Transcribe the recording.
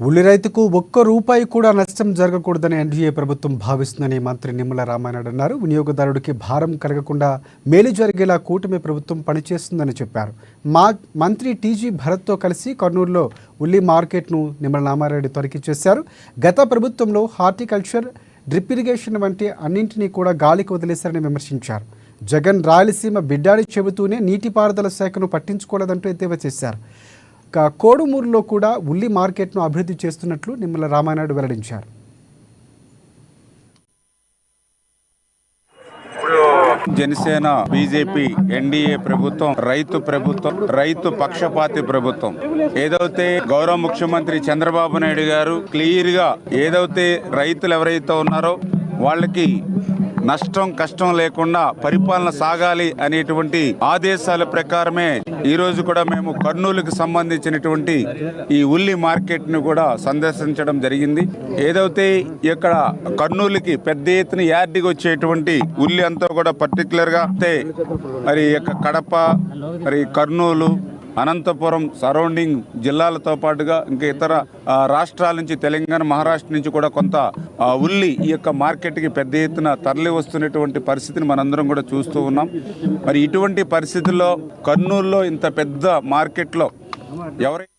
ఉల్లి రైతుకు ఒక్క రూపాయి కూడా నష్టం జరగకూడదని ఎన్డీఏ ప్రభుత్వం భావిస్తుందని మంత్రి నిమ్మల రామానాయుడు అన్నారు. వినియోగదారుడికి భారం కలగకుండా మేలు జరిగేలా కూటమి ప్రభుత్వం పనిచేస్తుందని చెప్పారు. మంత్రి టీజీ భరత్తో కలిసి కర్నూలులో ఉల్లి మార్కెట్ను నిమ్మల రామానాయుడు తనిఖీ చేశారు. గత ప్రభుత్వంలో హార్టికల్చర్, డ్రిప్ ఇరిగేషన్ వంటి అన్నింటినీ కూడా గాలికి వదిలేశారని విమర్శించారు. జగన్ రాయలసీమ బిడ్డాడి చెబుతూనే నీటిపారుదల శాఖను పట్టించుకోలేదంటూ ఎద్దేవా చేశారు. కోడుమూరులో కూడా ఉల్లి మార్కెట్ను అభివృద్ధి చేస్తున్నట్లు నిమ్మల రామానాయుడు వెల్లడించారు. జనసేన, బీజేపీ, ఎన్డీఏ ప్రభుత్వం రైతు పక్షపాతి ప్రభుత్వం. ఏదైతే గౌరవ ముఖ్యమంత్రి చంద్రబాబు నాయుడు గారు క్లియర్ గా ఏదైతే రైతులు ఎవరైతే ఉన్నారో వాళ్ళకి నష్టం కష్టం లేకుండా పరిపాలన సాగాలి అనేటువంటి ఆదేశాల ప్రకారమే ఈ రోజు కూడా మేము కర్నూలుకు సంబంధించినటువంటి ఈ ఉల్లి మార్కెట్ ను కూడా సందర్శించడం జరిగింది. ఏదైతే ఇక్కడ కర్నూలుకి పెద్ద ఎత్తున యార్డ్కి వచ్చేటువంటి ఉల్లి అంతా కూడా పర్టికులర్ గా మరి కడప, మరి కర్నూలు, అనంతపురం సరౌండింగ్ జిల్లాలతో పాటుగా ఇంకా ఇతర రాష్ట్రాల నుంచి, తెలంగాణ, మహారాష్ట్ర నుంచి కూడా కొంత ఉల్లి ఈ యొక్క మార్కెట్కి పెద్ద ఎత్తున తరలి వస్తున్నటువంటి పరిస్థితిని మనందరం కూడా చూస్తూ ఉన్నాం. మరి ఇటువంటి పరిస్థితుల్లో కర్నూలులో ఇంత పెద్ద మార్కెట్లో ఎవరైతే